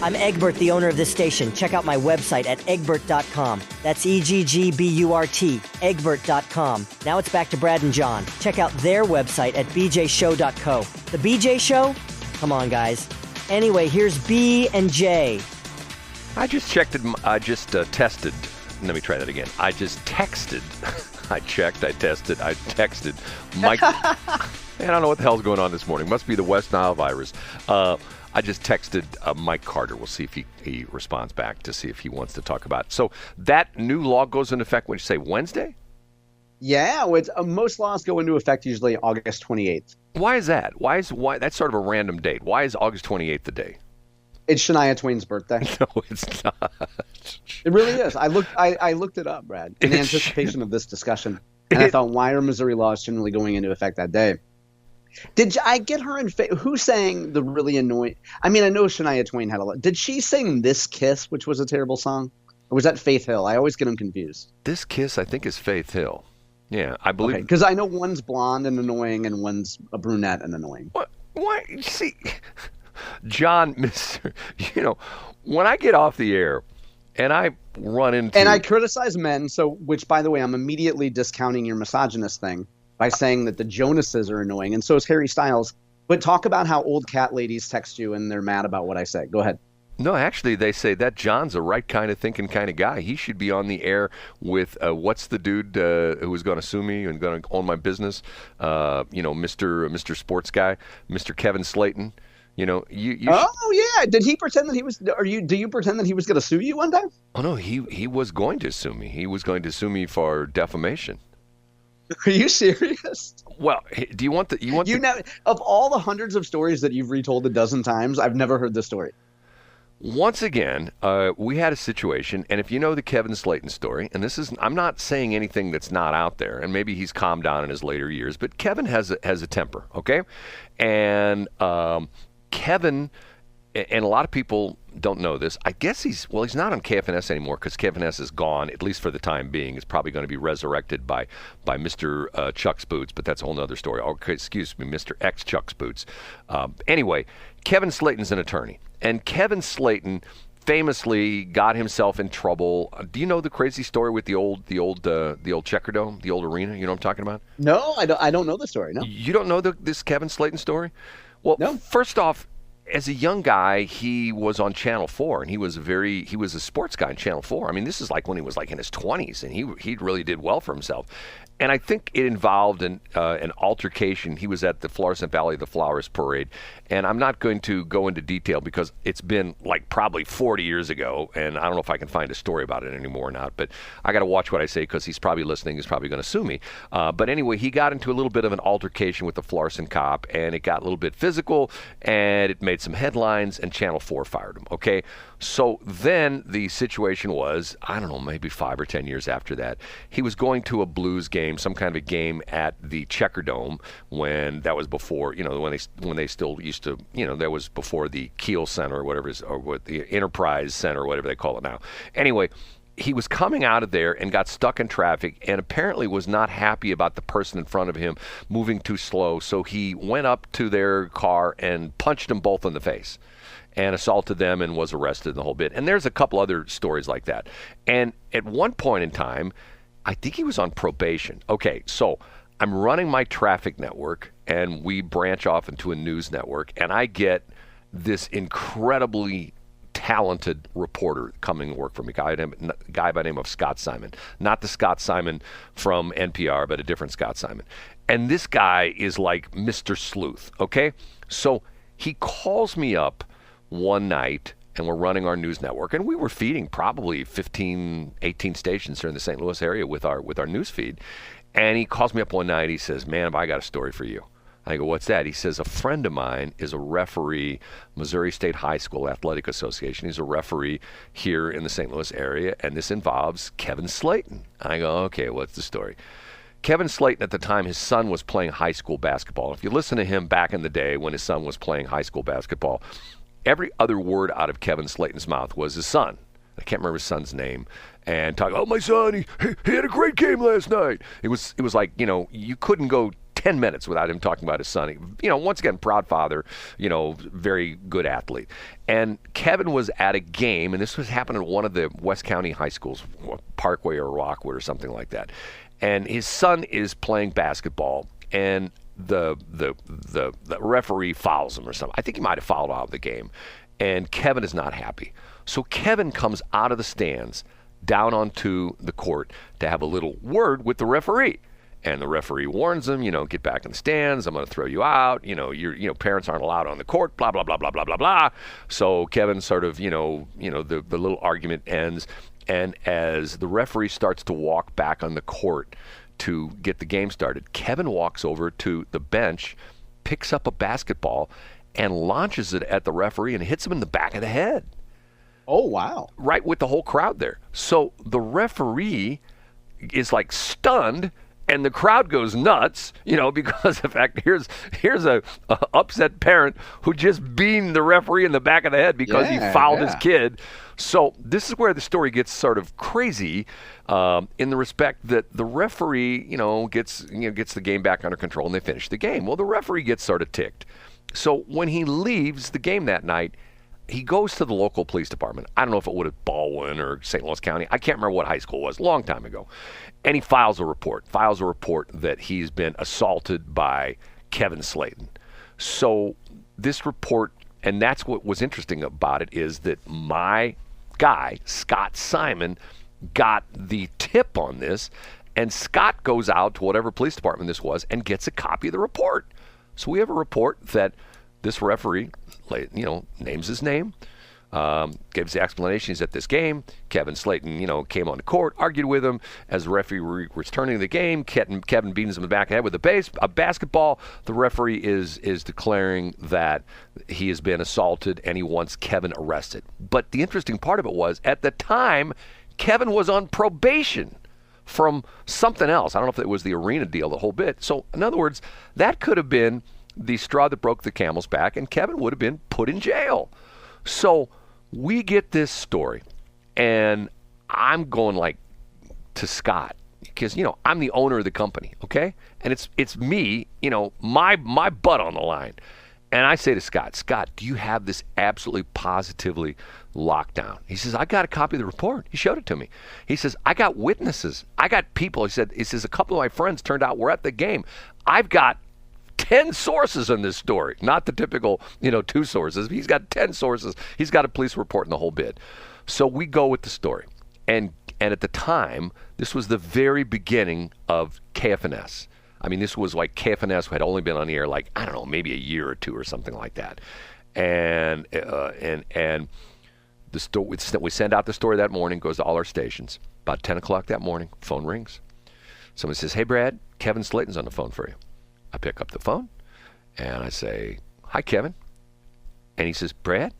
I'm Egbert, the owner of this station. Check out my website at egbert.com. That's EGGBURT, egbert.com. Now it's back to Brad and John. Check out their website at bjshow.co. The BJ Show? Come on, guys. Anyway, here's B and J. I just tested. Let me try that again. I just texted. I checked, I tested, I texted Mike. I don't know what the hell's going on this morning. Must be the West Nile virus. I just texted Mike Carter. We'll see if he responds back to see if he wants to talk about it. So that new law goes into effect, what did you say, Wednesday? Yeah, most laws go into effect usually August 28th. Why is that? Why that's sort of a random date. Why is August 28th the day? It's Shania Twain's birthday. No, it's not. It really is. I looked it up, Brad, in anticipation of this discussion. And I thought, why are Missouri laws generally going into effect that day? Did I get her in who sang the really annoying? I mean, I know Shania Twain had a lot. Did she sing This Kiss, which was a terrible song? Or was that Faith Hill? I always get them confused. This Kiss, I think, is Faith Hill. Yeah, I believe. Because I know one's blonde and annoying and one's a brunette and annoying. What? Why? See, John, when I get off the air and I run into... And I criticize men, which, by the way, I'm immediately discounting your misogynist thing by saying that the Jonases are annoying, and so is Harry Styles. But talk about how old cat ladies text you and they're mad about what I say. Go ahead. No, actually, they say that John's a right kind of thinking kind of guy. He should be on the air with what's the dude who was going to sue me and going to own my business? Mr. Sports Guy, Mr. Kevin Slaten. Did he pretend that he was? Do you pretend that he was going to sue you one time? Oh no, he was going to sue me. He was going to sue me for defamation. Are you serious? Well, do you want of all the hundreds of stories that you've retold a dozen times, I've never heard this story. Once again, we had a situation, and if you know the Kevin Slaten story, and I'm not saying anything that's not out there, and maybe he's calmed down in his later years, but Kevin has a temper, okay? And Kevin, and a lot of people don't know this, I guess he's not on KFNS anymore because KFNS is gone, at least for the time being. It's probably going to be resurrected by Mr. Chuck's Boots, but that's a whole other story. Okay, excuse me, Mr. X Chuck's Boots. Anyway, Kevin Slaten's an attorney, and Kevin Slaten famously got himself in trouble. Do you know the crazy story with the old Checkerdome, the old arena? You know what I'm talking about? No, I don't know the story. No, you don't know this Kevin Slaten story? Well, no. First off, as a young guy, he was on Channel 4, and he was a sports guy on Channel 4. I mean, this is like when he was like in his 20s, and he really did well for himself. And I think it involved an altercation. He was at the Florissant Valley of the Flowers Parade. And I'm not going to go into detail because it's been like probably 40 years ago. And I don't know if I can find a story about it anymore or not. But I got to watch what I say because he's probably listening. He's probably going to sue me. But anyway, he got into a little bit of an altercation with the Florissant cop. And it got a little bit physical. And it made some headlines. And Channel 4 fired him. Okay? So then the situation was, I don't know, maybe 5 or 10 years after that, he was going to a Blues game, some kind of a game at the Checkerdome when that was before, when they still used to, that was before the Kiel Center or whatever or what the Enterprise Center or whatever they call it now. Anyway, he was coming out of there and got stuck in traffic and apparently was not happy about the person in front of him moving too slow. So he went up to their car and punched them both in the face and assaulted them and was arrested in the whole bit. And there's a couple other stories like that. And at one point in time, I think he was on probation. Okay, so I'm running my traffic network, and we branch off into a news network, and I get this incredibly talented reporter coming to work for me, a guy by the name of Scott Simon. Not the Scott Simon from NPR, but a different Scott Simon. And this guy is like Mr. Sleuth, okay? So he calls me up one night, and we're running our news network, and we were feeding probably 15, 18 stations here in the St. Louis area with our news feed. And he calls me up one night. He says, "Man, I got a story for you." I go, "What's that?" He says, "A friend of mine is a referee, Missouri State High School Athletic Association. He's a referee here in the St. Louis area, and this involves Kevin Slaten." I go, "Okay, what's the story?" Kevin Slaten, at the time, his son was playing high school basketball. If you listen to him back in the day when his son was playing high school basketball, every other word out of Kevin Slaten's mouth was his son. I can't remember his son's name. And talk, "Oh, my son, he had a great game last night." It was like, you couldn't go 10 minutes without him talking about his son. Once again, proud father, very good athlete. And Kevin was at a game, and this was happening at one of the West County high schools, Parkway or Rockwood or something like that. And his son is playing basketball, and the referee fouls him or something. I think he might have fouled out of the game. And Kevin is not happy. So Kevin comes out of the stands down onto the court to have a little word with the referee. And the referee warns him, get back in the stands. I'm going to throw you out. Your parents aren't allowed on the court, blah, blah, blah, blah, blah, blah, blah. So Kevin sort of, the little argument ends. And as the referee starts to walk back on the court to get the game started, Kevin walks over to the bench, picks up a basketball, and launches it at the referee and hits him in the back of the head. Oh, wow. Right with the whole crowd there. So the referee is like stunned, and the crowd goes nuts, because in fact, here's a upset parent who just beamed the referee in the back of the head because he fouled his kid. So this is where the story gets sort of crazy, in the respect that the referee, gets the game back under control and they finish the game. Well, the referee gets sort of ticked. So when he leaves the game that night, he goes to the local police department. I don't know if it would have Ballwin or St. Louis County. I can't remember what high school it was, a long time ago. And he files a report that he's been assaulted by Kevin Slaten. So this report, and that's what was interesting about it, is that my guy, Scott Simon, got the tip on this, and Scott goes out to whatever police department this was and gets a copy of the report. So we have a report that this referee, names his name, gives the explanation. He's at this game. Kevin Slaten, came on the court, argued with him. As the referee was turning the game, Kevin beats him in the back of the head with a basketball. The referee is declaring that he has been assaulted and he wants Kevin arrested. But the interesting part of it was, at the time, Kevin was on probation from something else. I don't know if it was the arena deal, the whole bit. So, in other words, that could have been the straw that broke the camel's back, and Kevin would have been put in jail. So we get this story, and I'm going to Scott, because I'm the owner of the company, okay, and it's me, my butt on the line, and I say to Scott, do you have this absolutely positively locked down? He says, I got a copy of the report. He showed it to me. He says, I got witnesses. I got people. He says, a couple of my friends turned out were at the game. I've got 10 sources in this story, not the typical, 2 sources. He's got 10 sources. He's got a police report and the whole bit. So we go with the story. And at the time, this was the very beginning of KFNS. I mean, this was like KFNS had only been on the air I don't know, maybe a year or two or something like that. And the story, we send out the story that morning, goes to all our stations. About 10 o'clock that morning, phone rings. Someone says, hey, Brad, Kevin Slaten's on the phone for you. I pick up the phone, and I say, hi, Kevin. And he says, Brad,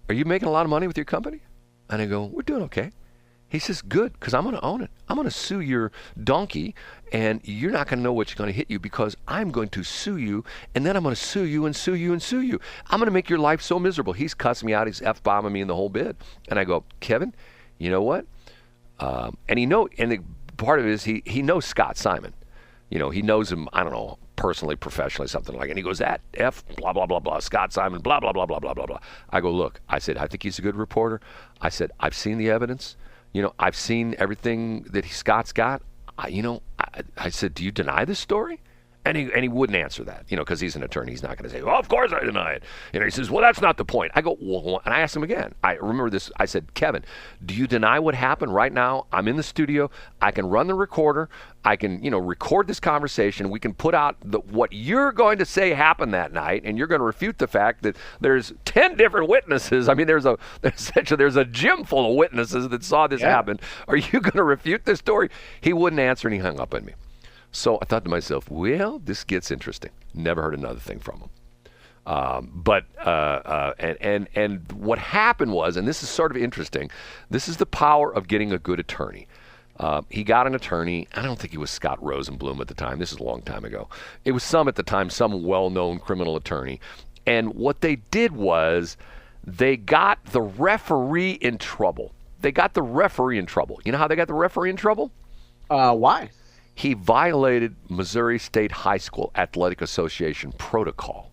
are you making a lot of money with your company? And I go, we're doing okay. He says, good, because I'm going to own it. I'm going to sue your donkey, and you're not going to know what's going to hit you, because I'm going to sue you, and then I'm going to sue you and sue you and sue you. I'm going to make your life so miserable. He's cussing me out. He's F-bombing me in the whole bit. And I go, Kevin, you know what? And the part of it is he knows Scott Simon. He knows him, I don't know, personally, professionally, something like that. And he goes, that F, blah, blah, blah, blah, Scott Simon, blah, blah, blah, blah, blah, blah, blah. I go, look, I said, I think he's a good reporter. I said, I've seen the evidence. I've seen everything that Scott's got. I said, do you deny this story? And he wouldn't answer that, because he's an attorney. He's not going to say, well, of course I deny it. He says, well, that's not the point. I go, well, and I asked him again. I remember this. I said, Kevin, do you deny what happened right now? I'm in the studio. I can run the recorder. I can, record this conversation. We can put out what you're going to say happened that night, and you're going to refute the fact that there's 10 different witnesses. I mean, there's a gym full of witnesses that saw this happen. Are you going to refute this story? He wouldn't answer, and he hung up on me. So I thought to myself, well, this gets interesting. Never heard another thing from him. But what happened was, and this is sort of interesting, this is the power of getting a good attorney. He got an attorney. I don't think he was Scott Rosenblum at the time. This is a long time ago. It was some well-known criminal attorney. And what they did was they got the referee in trouble. You know how they got the referee in trouble? Why? he violated Missouri State High School Athletic Association protocol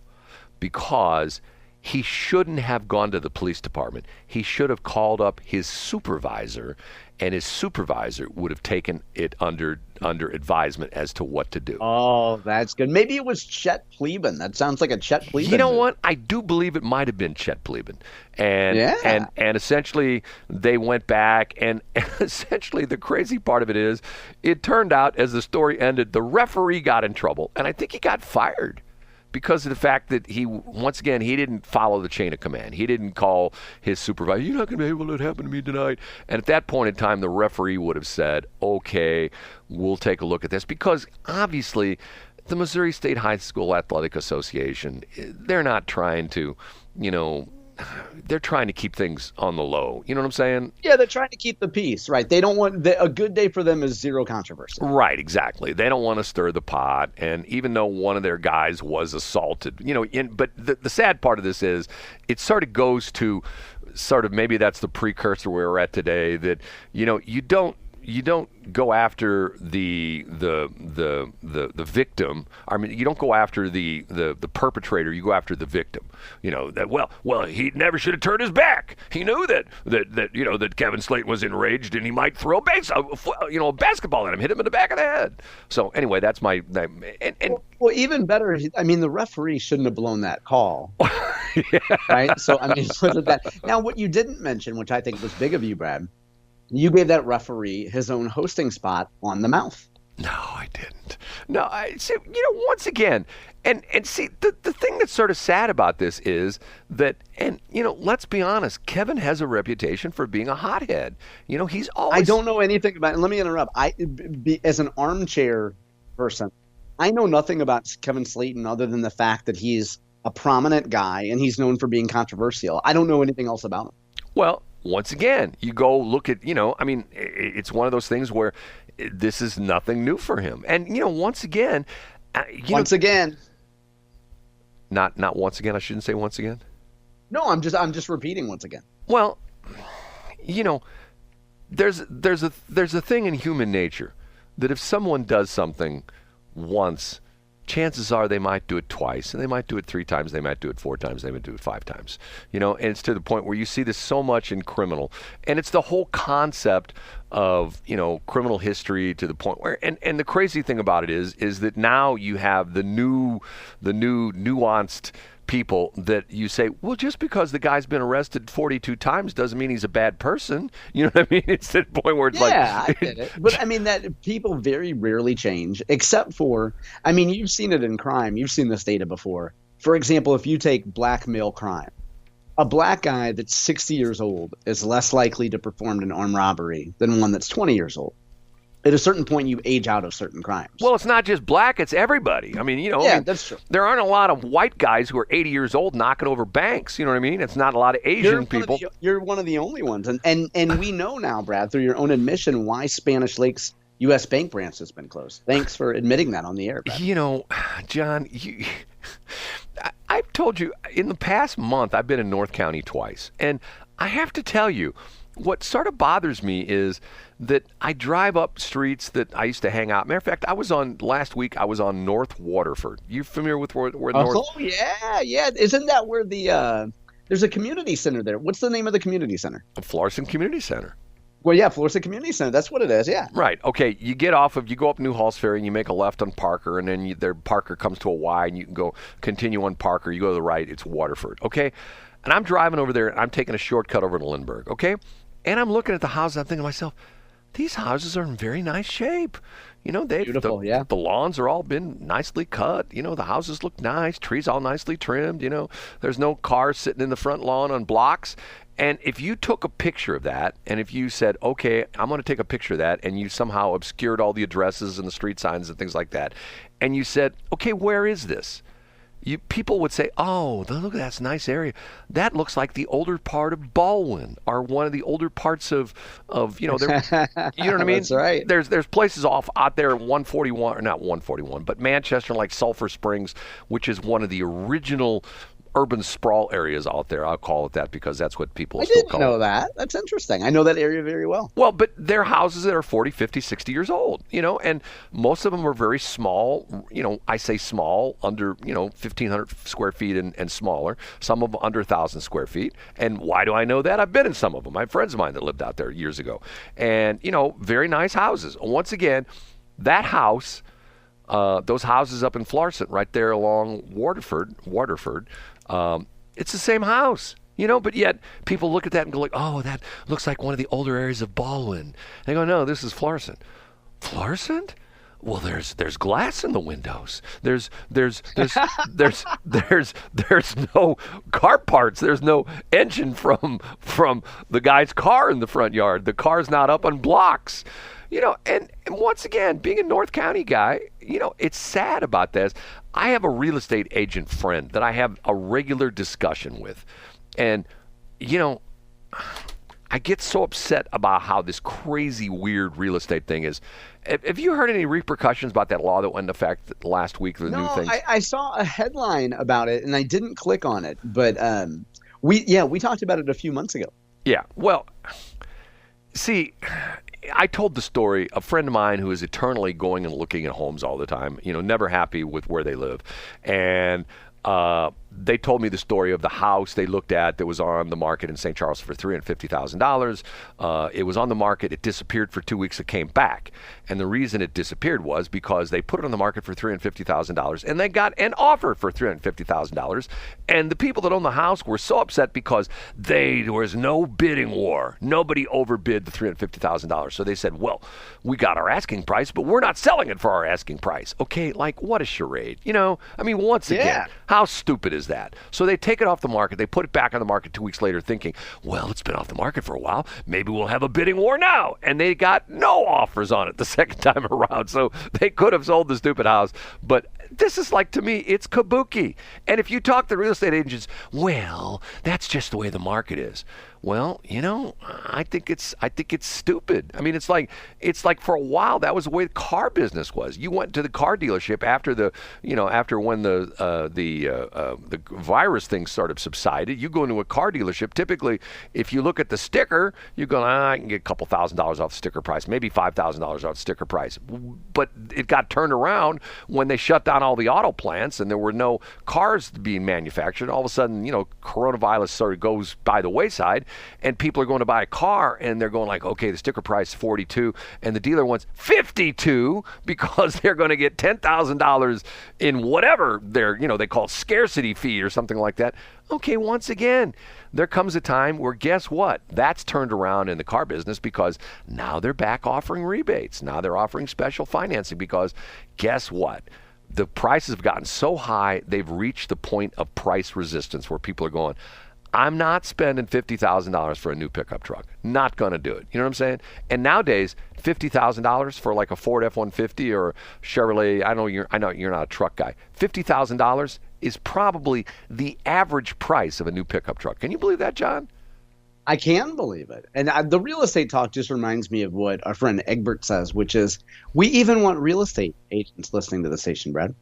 because he shouldn't have gone to the police department. He should have called up his supervisor, and his supervisor would have taken it under advisement as to what to do. Oh, that's good. Maybe it was Chet Pleben. That sounds like a Chet Pleben. You know what? I do believe it might have been Chet Pleben. And essentially they went back, and essentially the crazy part of it is it turned out, as the story ended, the referee got in trouble, and I think he got fired because of the fact that he didn't follow the chain of command. He didn't call his supervisor, "You're not going to be able to let it happen to me tonight." And at that point in time, the referee would have said, "Okay, we'll take a look at this," because obviously the Missouri State High School Athletic Association, they're not trying to, they're trying to keep things on the low. You know what I'm saying? Yeah, they're trying to keep the peace, right? They don't want a good day for them is zero controversy. Right, exactly. They don't want to stir the pot. And even though one of their guys was assaulted, but the sad part of this is it sort of goes to maybe that's the precursor where we're at today, that you don't go after the victim. I mean, you don't go after the perpetrator. You go after the victim. Well, he never should have turned his back. He knew that Kevin Slaten was enraged and he might throw a basketball at him, hit him in the back of the head. So anyway, that's my. Well, even better. I mean, the referee shouldn't have blown that call. Yeah. Right. So I mean, now what you didn't mention, which I think was big of you, Brad. You gave that referee his own hosting spot on the Mouth. No, I didn't. No, I see. Once again, and see, the thing that's sort of sad about this is that, and let's be honest, Kevin has a reputation for being a hothead. He's always. I don't know anything about. And let me interrupt. As an armchair person, I know nothing about Kevin Slaten other than the fact that he's a prominent guy and he's known for being controversial. I don't know anything else about him. Well, once again, you go look at, it's one of those things where this is nothing new for him. And, once again. Not once again. I shouldn't say once again. No, I'm just repeating once again. Well, there's a thing in human nature that if someone does something once, chances are they might do it twice, and they might do it 3 times, they might do it 4 times, they might do it 5 times. And it's to the point where you see this so much in criminal. And it's the whole concept of, criminal history to the point where, and the crazy thing about it is that now you have the new nuanced people that you say, well, just because the guy's been arrested 42 times doesn't mean he's a bad person. You know what I mean? It's to the point where it's I get it. But I mean, that people very rarely change, except for, you've seen it in crime. You've seen this data before. For example, if you take black male crime, a black guy that's 60 years old is less likely to perform an armed robbery than one that's 20 years old. At a certain point, you age out of certain crimes. Well, it's not just black; it's everybody. That's true. There aren't a lot of white guys who are 80 years old knocking over banks. You know what I mean? It's not a lot of Asian people. You're one of the only ones, and we know now, Brad, through your own admission, why Spanish Lake's U.S. bank branch has been closed. Thanks for admitting that on the air, Brad. John, I've told you in the past month I've been in North County twice, and I have to tell you, what sort of bothers me is that I drive up streets that I used to hang out. Matter of fact, last week I was on North Waterford. You familiar with where North? Oh, yeah. Isn't that where there's a community center there? What's the name of the community center? Florissant Community Center. Well, yeah, Florissant Community Center. That's what it is, yeah. Right. Okay, you go up New Halls Ferry and you make a left on Parker, and then Parker comes to a Y, and you can go continue on Parker. You go to the right, it's Waterford. Okay? And I'm driving over there, and I'm taking a shortcut over to Lindbergh. Okay? And I'm looking at the houses. I'm thinking to myself, these houses are in very nice shape. Beautiful, yeah. The lawns are all been nicely cut. The houses look nice. Trees all nicely trimmed. There's no cars sitting in the front lawn on blocks. And if you took a picture of that, and if you said, okay, I'm going to take a picture of that, and you somehow obscured all the addresses and the street signs and things like that, and you said, okay, where is this? People would say, oh, look at that nice area. That looks like the older part of Ballwin, or one of the older parts of you know what I mean? That's right. There's places off out there, 141, or not 141, but Manchester, like Sulphur Springs, which is one of the original urban sprawl areas out there. I'll call it that because that's what people I still didn't call know it. that. That's interesting. I know that area very well. Well, but they're houses that are 40, 50, 60 years old, and most of them are very small. I say small, under, 1,500 square feet and smaller. Some of them under 1,000 square feet. And why do I know that? I've been in some of them. I have friends of mine that lived out there years ago. And, very nice houses. Once again, that house, those houses up in Florissant right there along Waterford, it's the same house. But yet people look at that and go like, oh, that looks like one of the older areas of Ballwin. They go, no, this is Florissant. Florissant? Well, there's glass in the windows. There's no car parts. There's no engine from the guy's car in the front yard. The car's not up on blocks. And once again, being a North County guy, it's sad about this. I have a real estate agent friend that I have a regular discussion with. And, I get so upset about how this crazy, weird real estate thing is. Have you heard any repercussions about that law that went into effect last week? The new things? I saw a headline about it, and I didn't click on it. But we talked about it a few months ago. Yeah, well, see, I told the story, a friend of mine who is eternally going and looking at homes all the time, never happy with where they live. And they told me the story of the house they looked at that was on the market in St. Charles for $350,000. It was on the market. It disappeared for 2 weeks. It came back. And the reason it disappeared was because they put it on the market for $350,000 and they got an offer for $350,000. And the people that owned the house were so upset because there was no bidding war. Nobody overbid the $350,000. So they said, well, we got our asking price, but we're not selling it for our asking price. Okay, what a charade. Once again, how stupid is that? So they take it off the market. They put it back on the market 2 weeks later thinking, well, it's been off the market for a while. Maybe we'll have a bidding war now. And they got no offers on it the second time around. So they could have sold the stupid house. But this is to me, it's kabuki. And if you talk to real estate agents, well, that's just the way the market is. Well, I think it's stupid. It's like for a while that was the way the car business was. You went to the car dealership after when the virus thing sort of subsided. You go into a car dealership. Typically, if you look at the sticker, you go, I can get a couple $1,000s off the sticker price, maybe $5,000 off the sticker price. But it got turned around when they shut down all the auto plants and there were no cars being manufactured. All of a sudden, coronavirus sort of goes by the wayside. And people are going to buy a car, and they're going okay, the sticker price is $42, and the dealer wants $52 because they're going to get $10,000 in whatever they call it scarcity fee or something like that. Okay, once again, there comes a time where guess what? That's turned around in the car business because now they're back offering rebates. Now they're offering special financing because guess what? The prices have gotten so high, they've reached the point of price resistance where people are going, I'm not spending $50,000 for a new pickup truck. Not going to do it. You know what I'm saying? And nowadays, $50,000 for a Ford F-150 or Chevrolet, I know you're not a truck guy. $50,000 is probably the average price of a new pickup truck. Can you believe that, John? I can believe it. And the real estate talk just reminds me of what our friend Egbert says, which is we even want real estate agents listening to the station, Brad.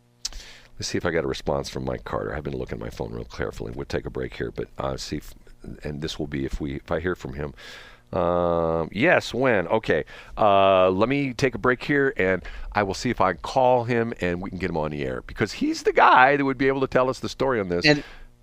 Let's see if I got a response from Mike Carter. I've been looking at my phone real carefully. We'll take a break here, but see if, and this will be if I hear from him. Yes, when? Okay. Let me take a break here, and I will see if I can call him, and we can get him on the air because he's the guy that would be able to tell us the story on this.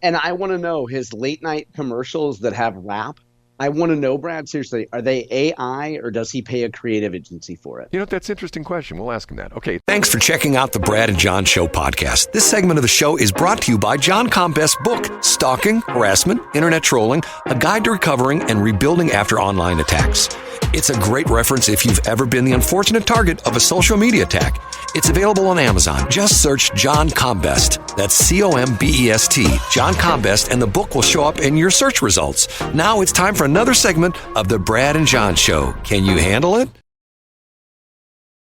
And I want to know his late night commercials that have rap. I want to know, Brad, seriously, are they AI or does he pay a creative agency for it? That's an interesting question. We'll ask him that. Okay. Thanks for checking out the Brad and John Show podcast. This segment of the show is brought to you by John Combest's book, Stalking, Harassment, Internet Trolling, A Guide to Recovering and Rebuilding After Online Attacks. It's a great reference if you've ever been the unfortunate target of a social media attack. It's available on Amazon. Just search John Combest. That's Combest, John Combest, and the book will show up in your search results. Now it's time for another segment of the Brad and John Show. Can you handle it?